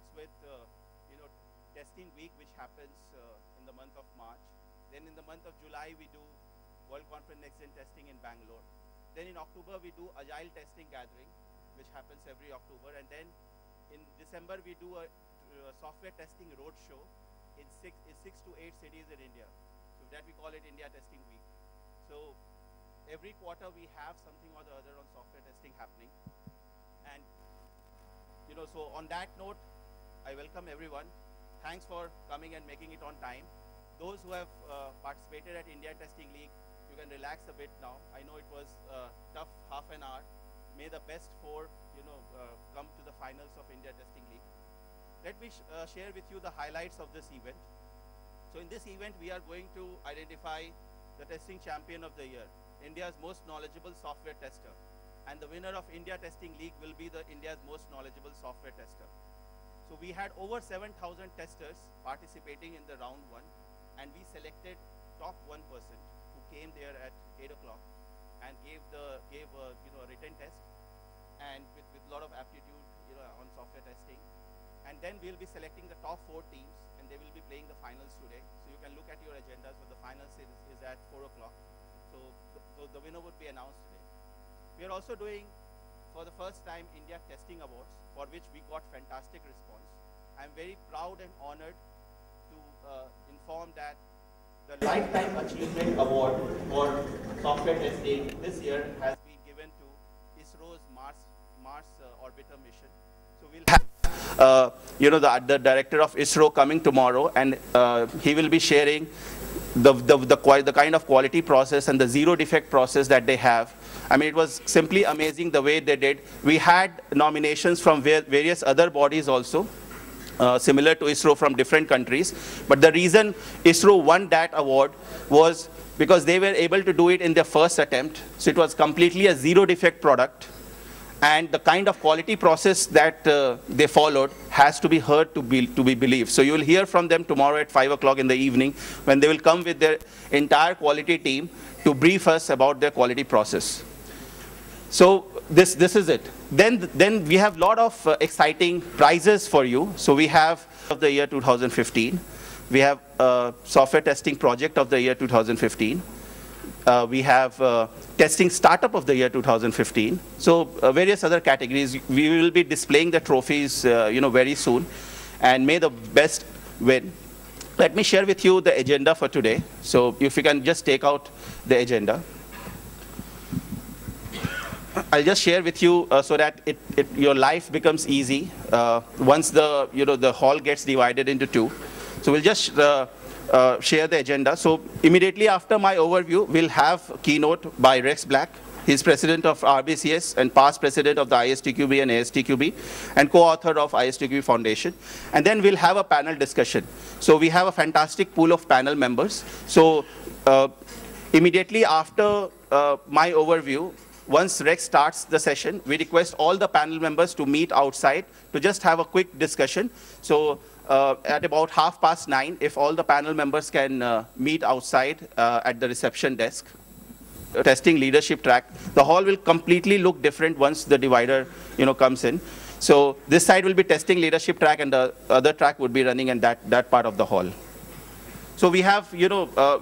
starts with, testing week, which happens in the month of March. Then in the month of July, we do World Conference Next Gen testing in Bangalore. Then in October, we do Agile testing gathering, which happens every October. And then in December, we do a software testing roadshow in six to eight cities in India. So that we call it India Testing Week. So every quarter, we have something or the other on software testing happening. And so on that note, I welcome everyone. Thanks for coming and making it on time. Those who have participated at India Testing League, you can relax a bit now. I know it was tough half an hour. May the best four, come to the finals of India Testing League. Let me share with you the highlights of this event. So in this event, we are going to identify the testing champion of the year, India's most knowledgeable software tester. And the winner of India Testing League will be the India's most knowledgeable software tester. So we had over 7,000 testers participating in the round one, and we selected top 1% who came there at 8 o'clock and gave a written test and with a lot of aptitude on software testing. And then we'll be selecting the top 4 teams, and they will be playing the finals today. So you can look at your agendas, but the finals is at 4 o'clock. So the winner would be announced today. We are also doing, for the first time, India Testing Awards, for which we got fantastic response. I'm very proud and honored to inform that the Lifetime Achievement Award for software testing this year has been given to ISRO's Mars Orbiter mission. So we'll have the director of ISRO coming tomorrow, and he will be sharing the kind of quality process and the zero defect process that they have. I mean, it was simply amazing the way they did. We had nominations from various other bodies also, similar to ISRO from different countries. But the reason ISRO won that award was because they were able to do it in their first attempt. So it was completely a zero defect product. And the kind of quality process that they followed has to be heard to be believed. So you will hear from them tomorrow at 5 o'clock in the evening, when they will come with their entire quality team to brief us about their quality process. So this is it. Then we have a lot of exciting prizes for you. So we have of the year 2015. We have software testing project of the year 2015. We have testing startup of the year 2015. So various other categories. We will be displaying the trophies, very soon. And may the best win. Let me share with you the agenda for today. So if you can just take out the agenda. I'll just share with you so that your life becomes easy once the hall gets divided into 2. So we'll just share the agenda. So immediately after my overview, we'll have a keynote by Rex Black. He's president of RBCS and past president of the ISTQB and ASTQB, and co-author of ISTQB Foundation. And then we'll have a panel discussion. So we have a fantastic pool of panel members. So immediately after my overview, once Rex starts the session, we request all the panel members to meet outside to just have a quick discussion. So at about 9:30, if all the panel members can meet outside at the reception desk. Testing leadership track. The hall will completely look different once the divider comes in. So this side will be testing leadership track, and the other track would be running in that part of the hall. So we have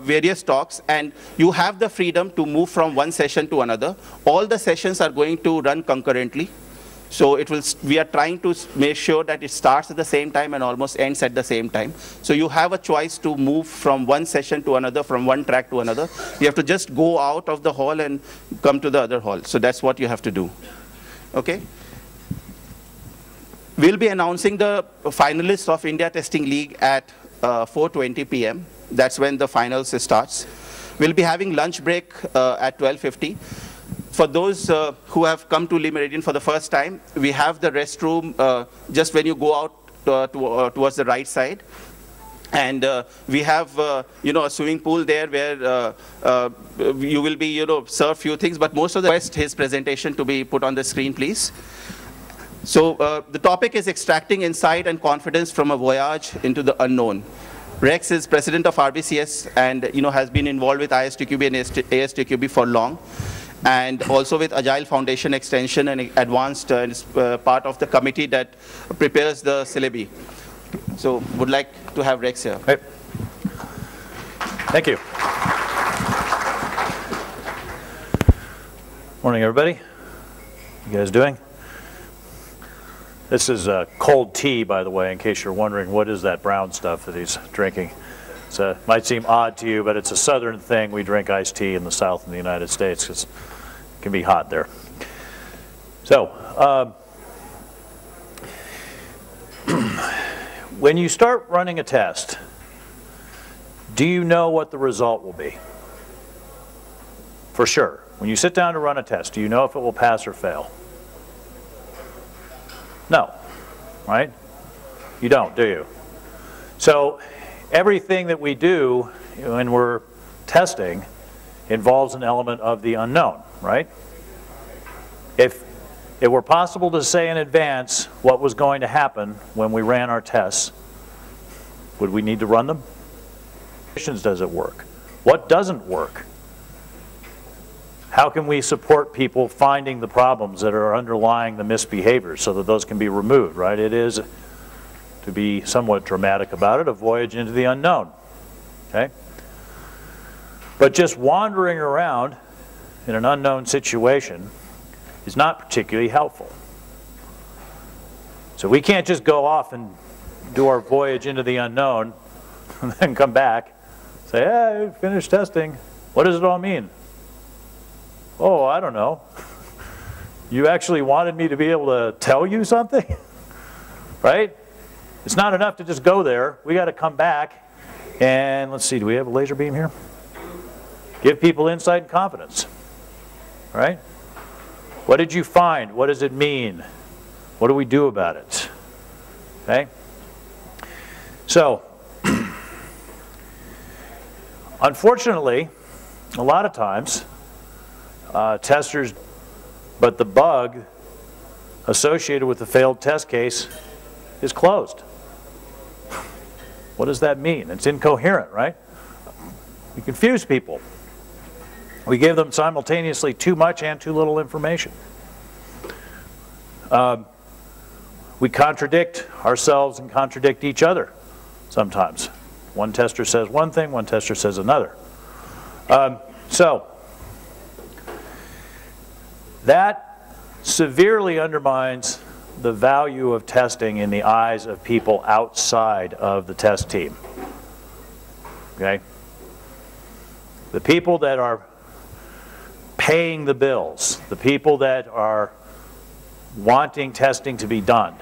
various talks, and you have the freedom to move from one session to another. All the sessions are going to run concurrently. So we are trying to make sure that it starts at the same time and almost ends at the same time. So you have a choice to move from one session to another, from one track to another. You have to just go out of the hall and come to the other hall. So that's what you have to do. Okay? We'll be announcing the finalists of India Testing League at 4:20 p.m. That's when the finals starts. We'll be having lunch break at 12:50. For those who have come to Lee Meridian for the first time, we have the restroom just when you go out towards the right side. And we have a swimming pool there where you will be served few things, but most of the rest, his presentation to be put on the screen, please. So the topic is extracting insight and confidence from a voyage into the unknown. Rex is president of RBCS and has been involved with ISTQB and ASTQB for long. and also with Agile Foundation Extension and Advanced, part of the committee that prepares the syllabi. So would like to have Rex here. Hey. Thank you. Morning, everybody. You guys doing? This is cold tea, by the way, in case you're wondering what is that brown stuff that he's drinking. It might seem odd to you, but it's a southern thing. We drink iced tea in the South in the United States because it can be hot there. So, when you start running a test, do you know what the result will be? For sure. When you sit down to run a test, do you know if it will pass or fail? No, right? You don't, do you? So everything that we do when we're testing involves an element of the unknown, right? If it were possible to say in advance what was going to happen when we ran our tests, would we need to run them? What conditions does it work? What doesn't work? How can we support people finding the problems that are underlying the misbehavior so that those can be removed, right? It is, to be somewhat dramatic about it, a voyage into the unknown, okay? But just wandering around in an unknown situation is not particularly helpful. So we can't just go off and do our voyage into the unknown and then come back, say, hey, finished testing. What does it all mean? Oh, I don't know. You actually wanted me to be able to tell you something? Right? It's not enough to just go there. We got to come back and let's see, do we have a laser beam here? Give people insight and confidence. Right? What did you find? What does it mean? What do we do about it? Okay? So, unfortunately, a lot of times, testers, but the bug associated with the failed test case is closed. What does that mean? It's incoherent, right? We confuse people. We give them simultaneously too much and too little information. We contradict ourselves and contradict each other sometimes. One tester says one thing, one tester says another. So, that severely undermines the value of testing in the eyes of people outside of the test team. Okay? The people that are paying the bills, the people that are wanting testing to be done,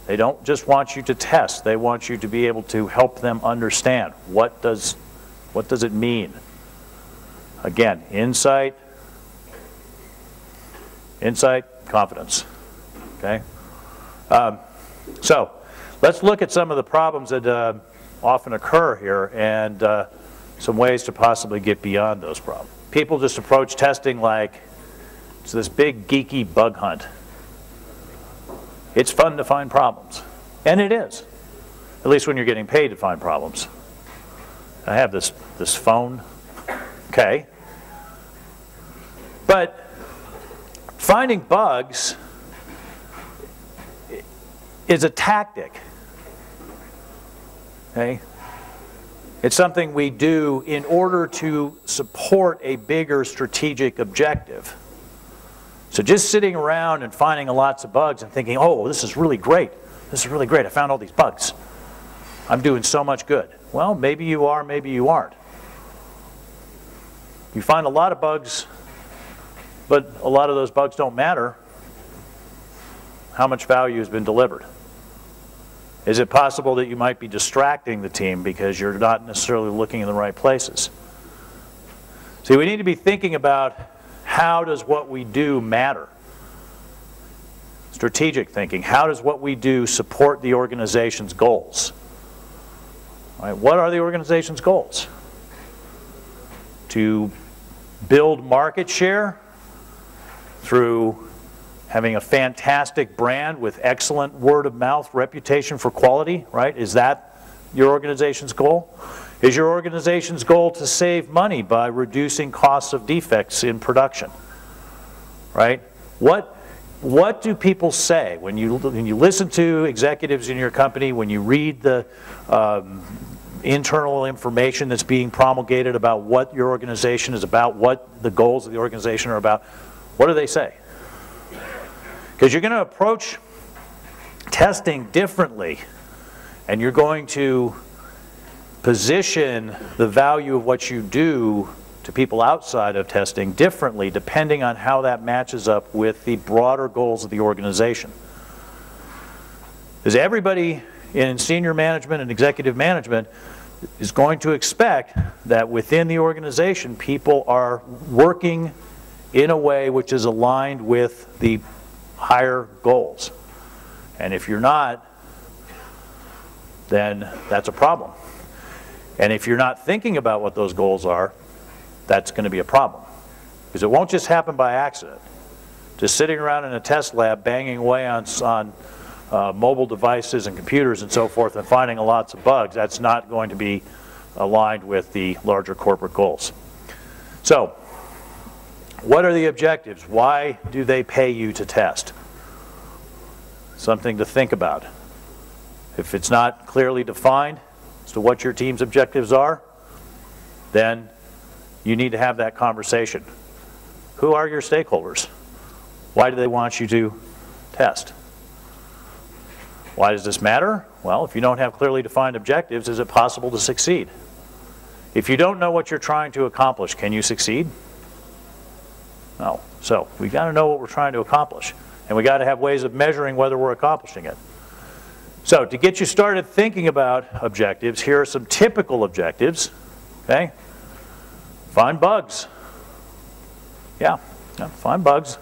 they don't just want you to test, they want you to be able to help them understand what does it mean. Again, insight, confidence, okay? So let's look at some of the problems that often occur here and some ways to possibly get beyond those problems. People just approach testing like it's this big geeky bug hunt. It's fun to find problems, and it is, at least when you're getting paid to find problems. I have this phone, okay? But finding bugs is a tactic, okay? It's something we do in order to support a bigger strategic objective. So just sitting around and finding lots of bugs and thinking, oh, this is really great. This is really great. I found all these bugs. I'm doing so much good. Well, maybe you are, maybe you aren't. You find a lot of bugs, but a lot of those bugs don't matter. How much value has been delivered? Is it possible that you might be distracting the team because you're not necessarily looking in the right places? See, we need to be thinking about how does what we do matter? Strategic thinking. How does what we do support the organization's goals? Right? What are the organization's goals? To build market share through having a fantastic brand with excellent word-of-mouth reputation for quality, right? Is that your organization's goal? Is your organization's goal to save money by reducing costs of defects in production? right? What do people say when you listen to executives in your company, when you read the internal information that's being promulgated about what your organization is about, what the goals of the organization are about? What do they say? Because you're going to approach testing differently, and you're going to position the value of what you do to people outside of testing differently depending on how that matches up with the broader goals of the organization. Because everybody in senior management and executive management is going to expect that within the organization people are working in a way which is aligned with the higher goals. And if you're not, then that's a problem. And if you're not thinking about what those goals are, that's going to be a problem. Because it won't just happen by accident. Just sitting around in a test lab banging away on mobile devices and computers and so forth and finding lots of bugs, that's not going to be aligned with the larger corporate goals. So, what are the objectives? Why do they pay you to test? Something to think about. If it's not clearly defined as to what your team's objectives are, then you need to have that conversation. Who are your stakeholders? Why do they want you to test? Why does this matter? Well, if you don't have clearly defined objectives, is it possible to succeed? If you don't know what you're trying to accomplish, can you succeed? No. So we've got to know what we're trying to accomplish. And we got to have ways of measuring whether we're accomplishing it. So to get you started thinking about objectives, here are some typical objectives. Okay? Find bugs. Yeah, find bugs,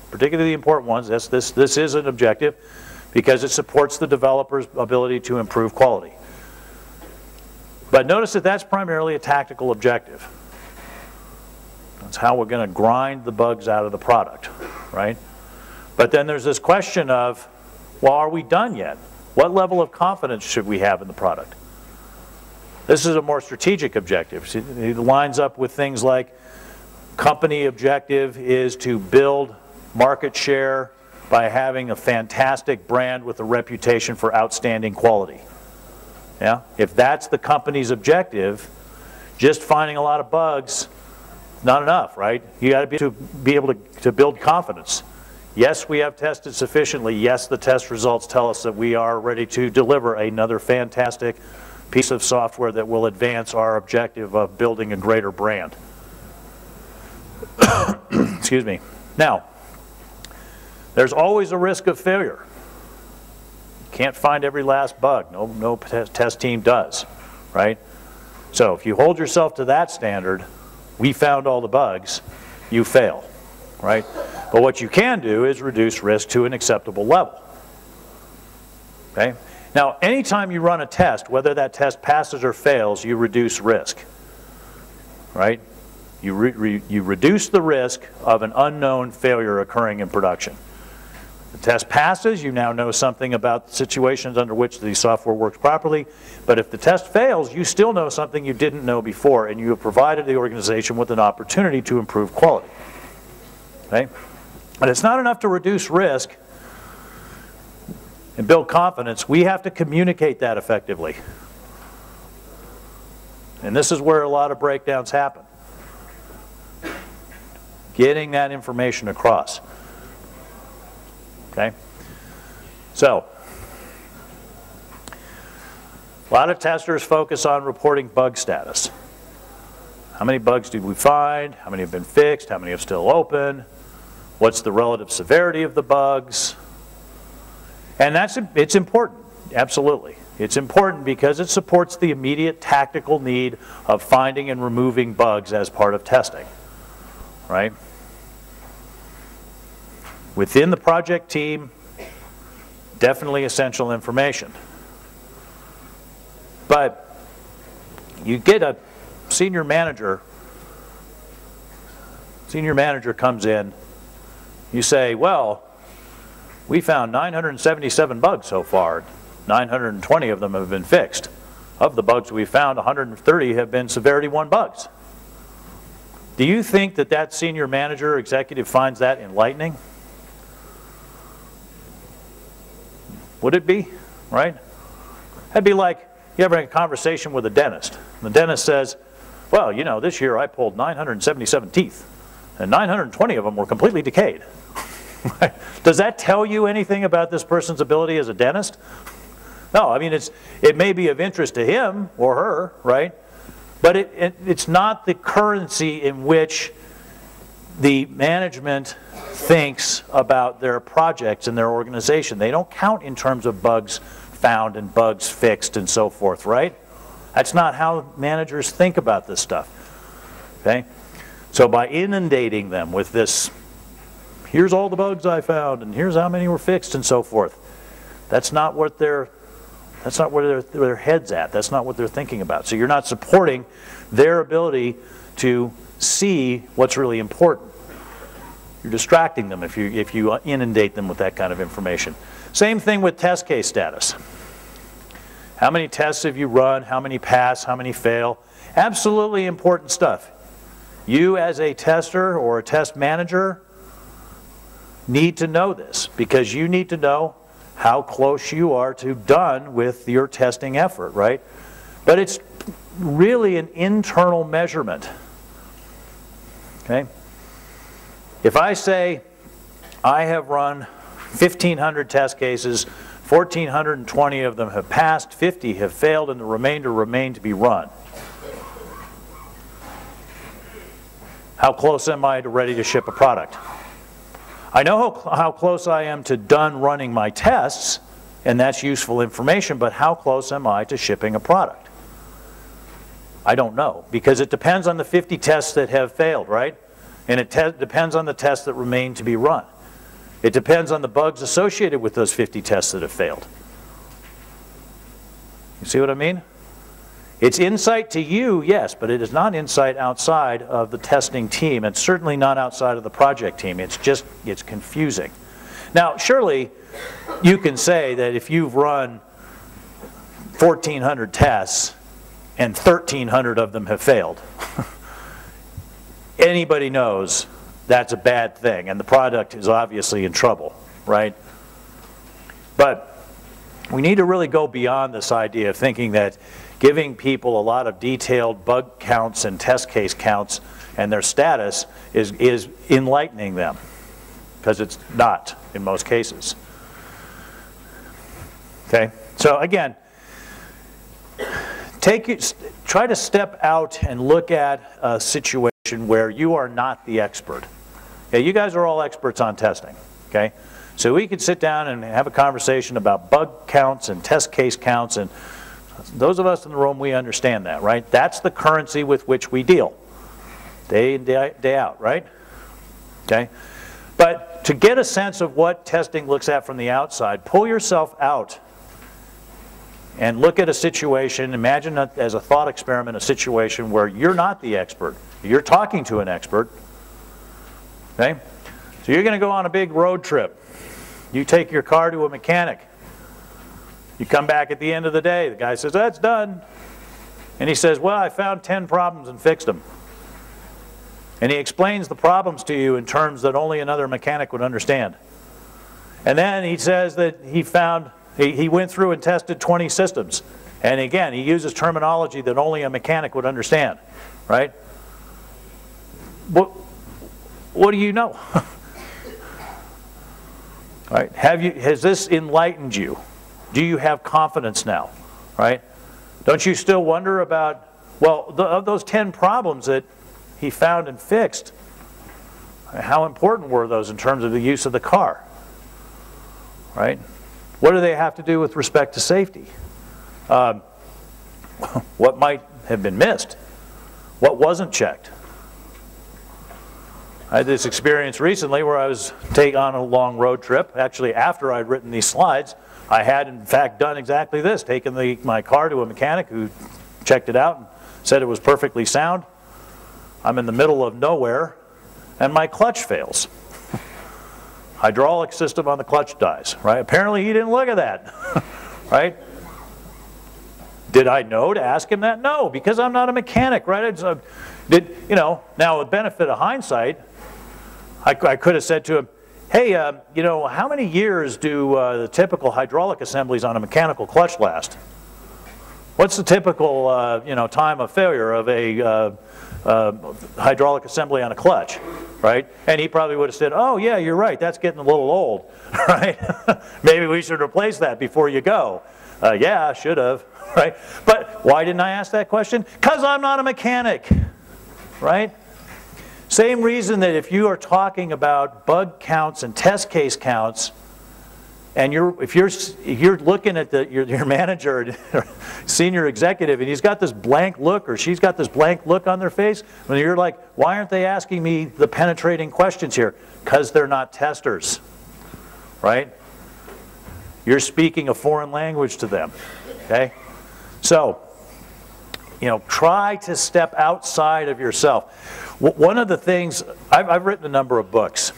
particularly the important ones. This is an objective because it supports the developer's ability to improve quality. But notice that that's primarily a tactical objective. That's how we're going to grind the bugs out of the product, right? But then there's this question of, well, are we done yet? What level of confidence should we have in the product? This is a more strategic objective. It lines up with things like company objective is to build market share by having a fantastic brand with a reputation for outstanding quality. Yeah? If that's the company's objective, just finding a lot of bugs, not enough, right? You got to be able to build confidence. Yes, we have tested sufficiently. Yes, the test results tell us that we are ready to deliver another fantastic piece of software that will advance our objective of building a greater brand. Excuse me. Now, there's always a risk of failure. You can't find every last bug. No test team does, right? So if you hold yourself to that standard, we found all the bugs, you fail, right? But what you can do is reduce risk to an acceptable level. Okay? Now, anytime you run a test, whether that test passes or fails, you reduce risk, right? You reduce the risk of an unknown failure occurring in production. The test passes, you now know something about the situations under which the software works properly. But if the test fails, you still know something you didn't know before, and you have provided the organization with an opportunity to improve quality. Okay? But it's not enough to reduce risk and build confidence. We have to communicate that effectively. And this is where a lot of breakdowns happen. Getting that information across. Okay? So, a lot of testers focus on reporting bug status. How many bugs did we find? How many have been fixed? How many are still open? What's the relative severity of the bugs? And it's important, absolutely. It's important because it supports the immediate tactical need of finding and removing bugs as part of testing, right? Within the project team, definitely essential information. But you get a senior manager comes in, you say, well, we found 977 bugs so far. 920 of them have been fixed. Of the bugs we found, 130 have been severity 1 bugs. Do you think that that senior manager or executive finds that enlightening? Would it be, right? That'd be like you having a conversation with a dentist. The dentist says, well, you know, this year I pulled 977 teeth, and 920 of them were completely decayed. Does that tell you anything about this person's ability as a dentist? No, I mean, it may be of interest to him or her, right? But it's not the currency in which the management thinks about their projects and their organization. They don't count in terms of bugs found and bugs fixed and so forth, right? That's not how managers think about this stuff, okay? So by inundating them with this, here's all the bugs I found and here's how many were fixed and so forth, that's not what their head's at. That's not what they're thinking about. So you're not supporting their ability to see what's really important. You're distracting them if you inundate them with that kind of information. Same thing with test case status. How many tests have you run? How many pass? How many fail? Absolutely important stuff. You as a tester or a test manager need to know this because you need to know how close you are to done with your testing effort, right? But it's really an internal measurement, okay? If I say I have run 1,500 test cases, 1,420 of them have passed, 50 have failed, and the remainder remain to be run, how close am I to ready to ship a product? I know how close I am to done running my tests, and that's useful information, but how close am I to shipping a product? I don't know, because it depends on the 50 tests that have failed, right? And it depends on the tests that remain to be run. It depends on the bugs associated with those 50 tests that have failed. You see what I mean? It's insight to you, yes, but it is not insight outside of the testing team, and certainly not outside of the project team. It's confusing. Now, surely you can say that if you've run 1,400 tests and 1,300 of them have failed, anybody knows that's a bad thing, and the product is obviously in trouble, right? But we need to really go beyond this idea of thinking that giving people a lot of detailed bug counts and test case counts and their status is enlightening them, because it's not in most cases. Okay, so again, try to step out and look at a situation where you are not the expert. Okay, you guys are all experts on testing, okay? So we could sit down and have a conversation about bug counts and test case counts, and those of us in the room, we understand that, right? That's the currency with which we deal, day in, day out, right? Okay? But to get a sense of what testing looks at from the outside, pull yourself out and look at a situation, imagine as a thought experiment a situation where you're not the expert. You're talking to an expert, okay? So you're going to go on a big road trip. You take your car to a mechanic. You come back at the end of the day, the guy says, that's done. And he says, well, I found 10 problems and fixed them. And he explains the problems to you in terms that only another mechanic would understand. And then he says that he went through and tested 20 systems. And again, he uses terminology that only a mechanic would understand, right? What do you know? Right? Has this enlightened you? Do you have confidence now, right? Don't you still wonder about, well, of those 10 problems that he found and fixed, how important were those in terms of the use of the car, right? What do they have to do with respect to safety? What might have been missed? What wasn't checked? I had this experience recently where I was on a long road trip. Actually, after I'd written these slides, I had in fact done exactly this, taken my car to a mechanic who checked it out and said it was perfectly sound. I'm in the middle of nowhere and my clutch fails. Hydraulic system on the clutch dies, right? Apparently he didn't look at that, right? Did I know to ask him that? No, because I'm not a mechanic, right? Now with benefit of hindsight, I could have said to him, hey, how many years do the typical hydraulic assemblies on a mechanical clutch last? What's the typical, time of failure of a hydraulic assembly on a clutch, right? And he probably would have said, oh yeah, you're right, that's getting a little old, right? Maybe we should replace that before you go. Yeah, should have, right? But why didn't I ask that question? Because I'm not a mechanic, right? Same reason that if you are talking about bug counts and test case counts, and if you're looking at your manager, senior executive, and he's got this blank look or she's got this blank look on their face, when you're like, why aren't they asking me the penetrating questions here? Because they're not testers, right? You're speaking a foreign language to them, okay? So, try to step outside of yourself. One of the things, I've written a number of books.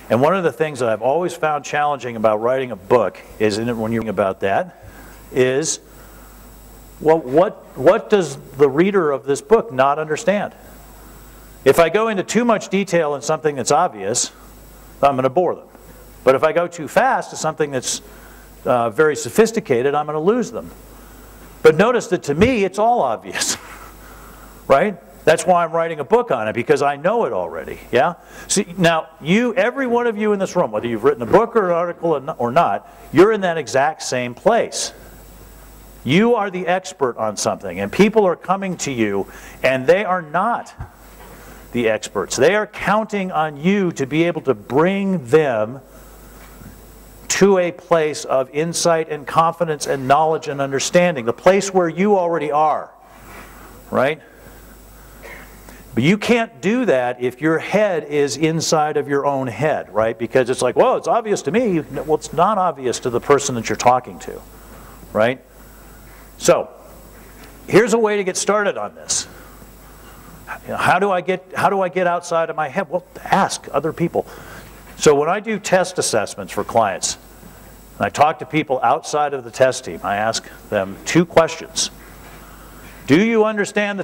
And one of the things that I've always found challenging about writing a book is, when you're about that, is, well, what does the reader of this book not understand? If I go into too much detail in something that's obvious, I'm going to bore them. But if I go too fast to something that's very sophisticated, I'm going to lose them. But notice that to me, it's all obvious, right? That's why I'm writing a book on it, because I know it already, yeah? See, now, every one of you in this room, whether you've written a book or an article or not, you're in that exact same place. You are the expert on something, and people are coming to you, and they are not the experts. They are counting on you to be able to bring them to a place of insight and confidence and knowledge and understanding, the place where you already are, right? But you can't do that if your head is inside of your own head, right? Because it's like, well, it's obvious to me. Well, it's not obvious to the person that you're talking to, right? So, here's a way to get started on this. How do I get outside of my head? Well, ask other people. So when I do test assessments for clients, and I talk to people outside of the test team, I ask them 2 questions. Do you understand the